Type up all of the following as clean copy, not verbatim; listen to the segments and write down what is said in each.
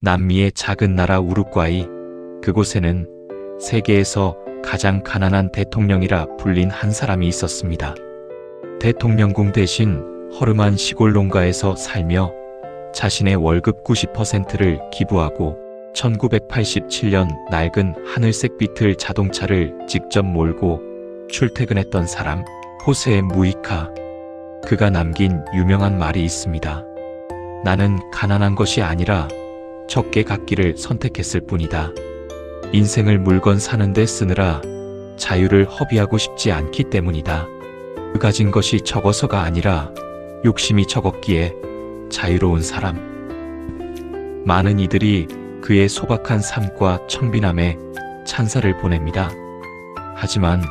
남미의 작은 나라 우루과이, 그곳에는 세계에서 가장 가난한 대통령이라 불린 한 사람이 있었습니다. 대통령궁 대신 허름한 시골 농가에서 살며 자신의 월급 90%를 기부하고 1987년 낡은 하늘색 비틀 자동차를 직접 몰고 출퇴근했던 사람, 호세 무이카. 그가 남긴 유명한 말이 있습니다. 나는 가난한 것이 아니라 적게 갖기를 선택했을 뿐이다. 인생을 물건 사는데 쓰느라 자유를 허비하고 싶지 않기 때문이다. 그 가진 것이 적어서가 아니라 욕심이 적었기에 자유로운 사람. 많은 이들이 그의 소박한 삶과 청빈함에 찬사를 보냅니다. 하지만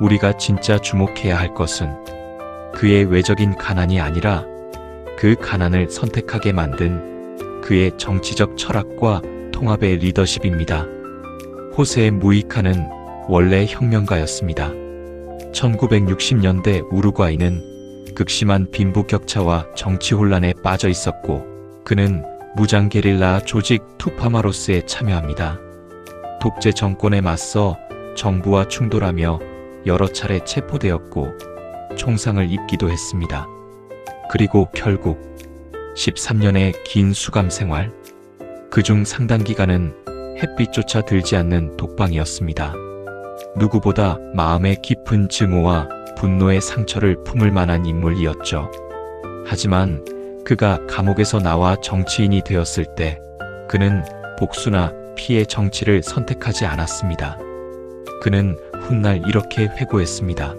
우리가 진짜 주목해야 할 것은 그의 외적인 가난이 아니라 그 가난을 선택하게 만든 그의 정치적 철학과 통합의 리더십입니다. 호세 무이카는 원래 혁명가였습니다. 1960년대 우루과이는 극심한 빈부격차와 정치 혼란에 빠져 있었고 그는 무장 게릴라 조직 투파마로스에 참여합니다. 독재 정권에 맞서 정부와 충돌하며 여러 차례 체포되었고 총상을 입기도 했습니다. 그리고 결국 13년의 긴 수감 생활, 그중 상당 기간은 햇빛조차 들지 않는 독방이었습니다. 누구보다 마음의 깊은 증오와 분노의 상처를 품을 만한 인물이었죠. 하지만 그가 감옥에서 나와 정치인이 되었을 때 그는 복수나 피해 정치를 선택하지 않았습니다. 그는 훗날 이렇게 회고했습니다.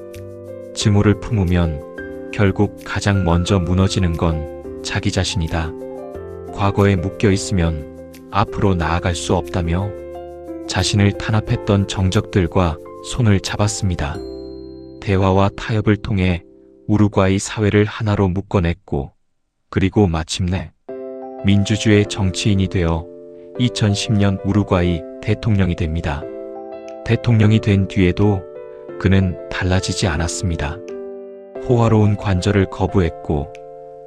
증오를 품으면 결국 가장 먼저 무너지는 건 자기 자신이다. 과거에 묶여 있으면 앞으로 나아갈 수 없다며 자신을 탄압했던 정적들과 손을 잡았습니다. 대화와 타협을 통해 우루과이 사회를 하나로 묶어냈고 그리고 마침내 민주주의 정치인이 되어 2010년 우루과이 대통령이 됩니다. 대통령이 된 뒤에도 그는 달라지지 않았습니다. 호화로운 관절을 거부했고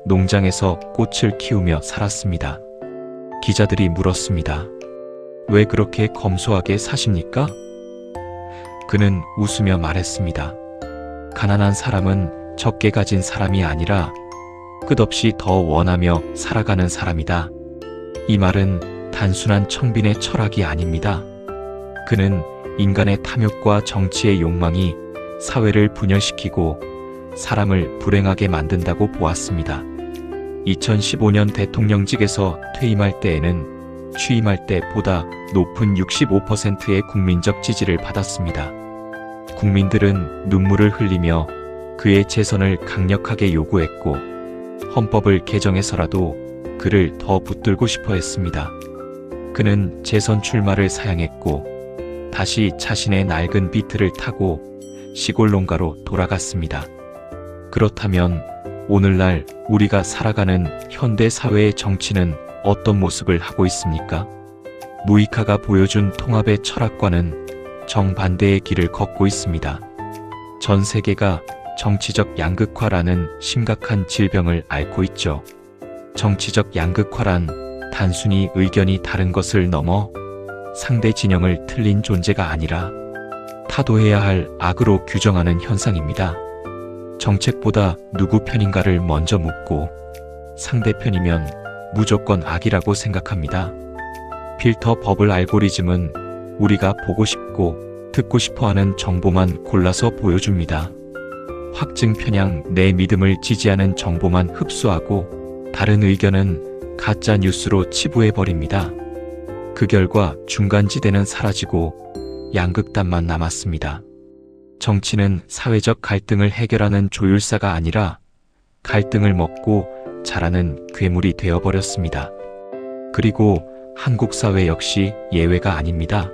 농장에서 꽃을 키우며 살았습니다. 기자들이 물었습니다. 왜 그렇게 검소하게 사십니까? 그는 웃으며 말했습니다. 가난한 사람은 적게 가진 사람이 아니라 끝없이 더 원하며 살아가는 사람이다. 이 말은 단순한 청빈의 철학이 아닙니다. 그는 인간의 탐욕과 정치의 욕망이 사회를 분열시키고 사람을 불행하게 만든다고 보았습니다. 2015년 대통령직에서 퇴임할 때에는 취임할 때보다 높은 65%의 국민적 지지를 받았습니다. 국민들은 눈물을 흘리며 그의 재선을 강력하게 요구했고 헌법을 개정해서라도 그를 더 붙들고 싶어 했습니다. 그는 재선 출마를 사양했고 다시 자신의 낡은 비트를 타고 시골 농가로 돌아갔습니다. 그렇다면 오늘날 우리가 살아가는 현대 사회의 정치는 어떤 모습을 하고 있습니까? 무이카가 보여준 통합의 철학과는 정반대의 길을 걷고 있습니다. 전 세계가 정치적 양극화라는 심각한 질병을 앓고 있죠. 정치적 양극화란 단순히 의견이 다른 것을 넘어 상대 진영을 틀린 존재가 아니라 타도해야 할 악으로 규정하는 현상입니다. 정책보다 누구 편인가를 먼저 묻고 상대편이면 무조건 악이라고 생각합니다. 필터 버블 알고리즘은 우리가 보고 싶고 듣고 싶어하는 정보만 골라서 보여줍니다. 확증 편향, 내 믿음을 지지하는 정보만 흡수하고 다른 의견은 가짜 뉴스로 치부해버립니다. 그 결과 중간지대는 사라지고 양극단만 남았습니다. 정치는 사회적 갈등을 해결하는 조율사가 아니라 갈등을 먹고 자라는 괴물이 되어버렸습니다. 그리고 한국 사회 역시 예외가 아닙니다.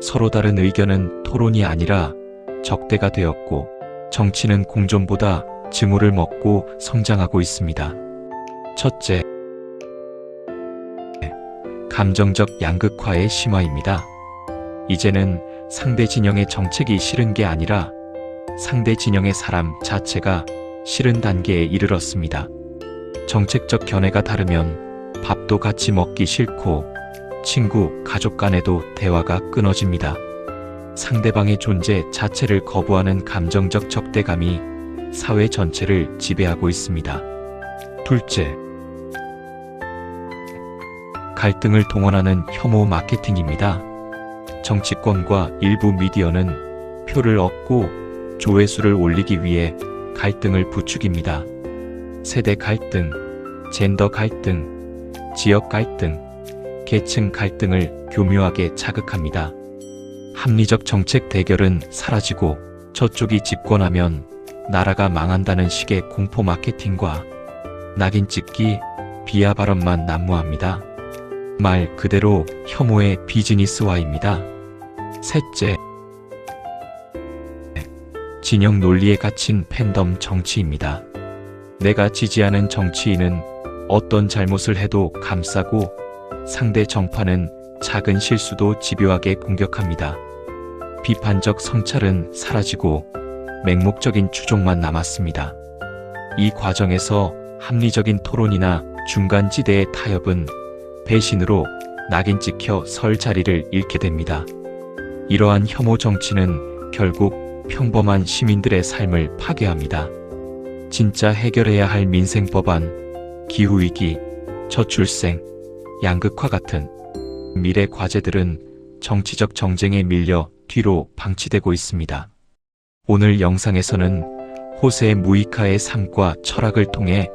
서로 다른 의견은 토론이 아니라 적대가 되었고 정치는 공존보다 증오를 먹고 성장하고 있습니다. 첫째, 감정적 양극화의 심화입니다. 이제는 상대 진영의 정책이 싫은 게 아니라 상대 진영의 사람 자체가 싫은 단계에 이르렀습니다. 정책적 견해가 다르면 밥도 같이 먹기 싫고 친구, 가족 간에도 대화가 끊어집니다. 상대방의 존재 자체를 거부하는 감정적 적대감이 사회 전체를 지배하고 있습니다. 둘째, 갈등을 동원하는 혐오 마케팅입니다. 정치권과 일부 미디어는 표를 얻고 조회수를 올리기 위해 갈등을 부추깁니다. 세대 갈등, 젠더 갈등, 지역 갈등, 계층 갈등을 교묘하게 자극합니다. 합리적 정책 대결은 사라지고 저쪽이 집권하면 나라가 망한다는 식의 공포 마케팅과 낙인 찍기, 비하 발언만 난무합니다. 말 그대로 혐오의 비즈니스화입니다. 셋째, 진영 논리에 갇힌 팬덤 정치입니다. 내가 지지하는 정치인은 어떤 잘못을 해도 감싸고 상대 정파는 작은 실수도 집요하게 공격합니다. 비판적 성찰은 사라지고 맹목적인 추종만 남았습니다. 이 과정에서 합리적인 토론이나 중간지대의 타협은 배신으로 낙인 찍혀 설 자리를 잃게 됩니다. 이러한 혐오 정치는 결국 평범한 시민들의 삶을 파괴합니다. 진짜 해결해야 할 민생 법안, 기후위기, 저출생, 양극화 같은 미래 과제들은 정치적 정쟁에 밀려 뒤로 방치되고 있습니다. 오늘 영상에서는 호세 무이카의 삶과 철학을 통해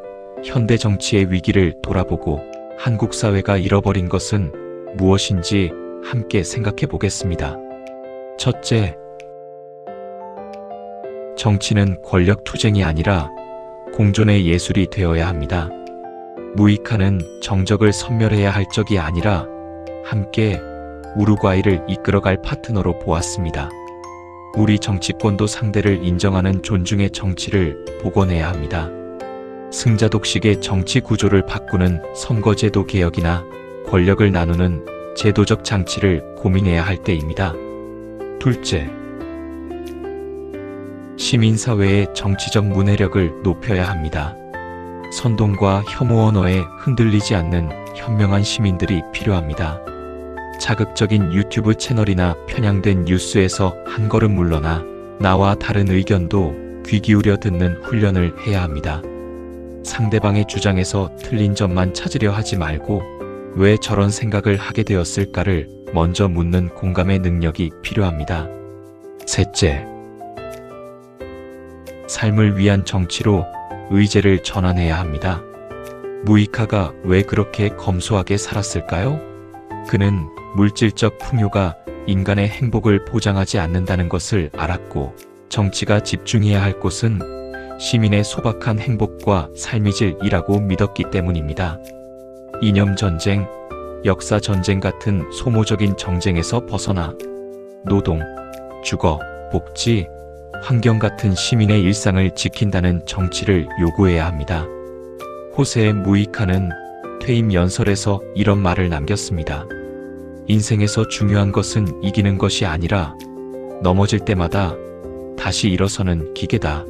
현대 정치의 위기를 돌아보고 한국 사회가 잃어버린 것은 무엇인지 함께 생각해 보겠습니다. 첫째, 정치는 권력 투쟁이 아니라 공존의 예술이 되어야 합니다. 무이카는 정적을 섬멸해야 할 적이 아니라 함께 우루과이를 이끌어갈 파트너로 보았습니다. 우리 정치권도 상대를 인정하는 존중의 정치를 복원해야 합니다. 승자독식의 정치 구조를 바꾸는 선거제도 개혁이나 권력을 나누는 제도적 장치를 고민해야 할 때입니다. 둘째, 시민사회의 정치적 문해력을 높여야 합니다. 선동과 혐오 언어에 흔들리지 않는 현명한 시민들이 필요합니다. 자극적인 유튜브 채널이나 편향된 뉴스에서 한 걸음 물러나 나와 다른 의견도 귀 기울여 듣는 훈련을 해야 합니다. 상대방의 주장에서 틀린 점만 찾으려 하지 말고 왜 저런 생각을 하게 되었을까를 먼저 묻는 공감의 능력이 필요합니다. 셋째, 삶을 위한 정치로 의제를 전환해야 합니다. 무이카가 왜 그렇게 검소하게 살았을까요? 그는 물질적 풍요가 인간의 행복을 보장하지 않는다는 것을 알았고 정치가 집중해야 할 곳은 시민의 소박한 행복과 삶의 질이라고 믿었기 때문입니다. 이념 전쟁, 역사 전쟁 같은 소모적인 정쟁에서 벗어나 노동, 주거, 복지, 환경 같은 시민의 일상을 지킨다는 정치를 요구해야 합니다. 호세 무이카는 퇴임 연설에서 이런 말을 남겼습니다. 인생에서 중요한 것은 이기는 것이 아니라 넘어질 때마다 다시 일어서는 기계다.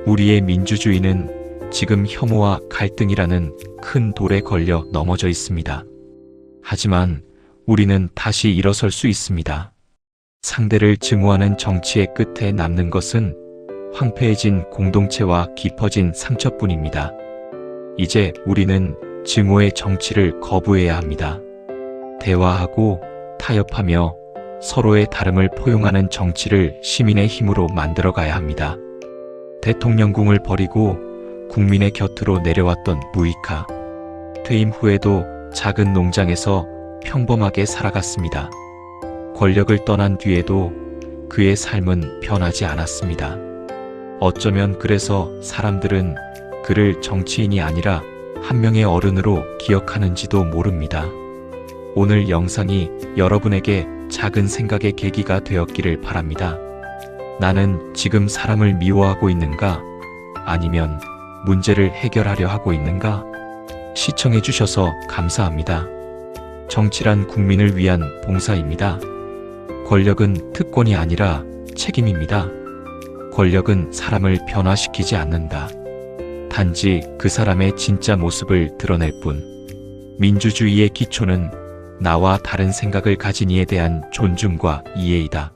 우리의 민주주의는 지금 혐오와 갈등이라는 큰 돌에 걸려 넘어져 있습니다. 하지만 우리는 다시 일어설 수 있습니다. 상대를 증오하는 정치의 끝에 남는 것은 황폐해진 공동체와 깊어진 상처뿐입니다. 이제 우리는 증오의 정치를 거부해야 합니다. 대화하고 타협하며 서로의 다름을 포용하는 정치를 시민의 힘으로 만들어가야 합니다. 대통령궁을 버리고 국민의 곁으로 내려왔던 무이카. 퇴임 후에도 작은 농장에서 평범하게 살아갔습니다. 권력을 떠난 뒤에도 그의 삶은 변하지 않았습니다. 어쩌면 그래서 사람들은 그를 정치인이 아니라 한 명의 어른으로 기억하는지도 모릅니다. 오늘 영상이 여러분에게 작은 생각의 계기가 되었기를 바랍니다. 나는 지금 사람을 미워하고 있는가? 아니면 문제를 해결하려 하고 있는가? 시청해주셔서 감사합니다. 정치란 국민을 위한 봉사입니다. 권력은 특권이 아니라 책임입니다. 권력은 사람을 변화시키지 않는다. 단지 그 사람의 진짜 모습을 드러낼 뿐. 민주주의의 기초는 나와 다른 생각을 가진 이에 대한 존중과 이해이다.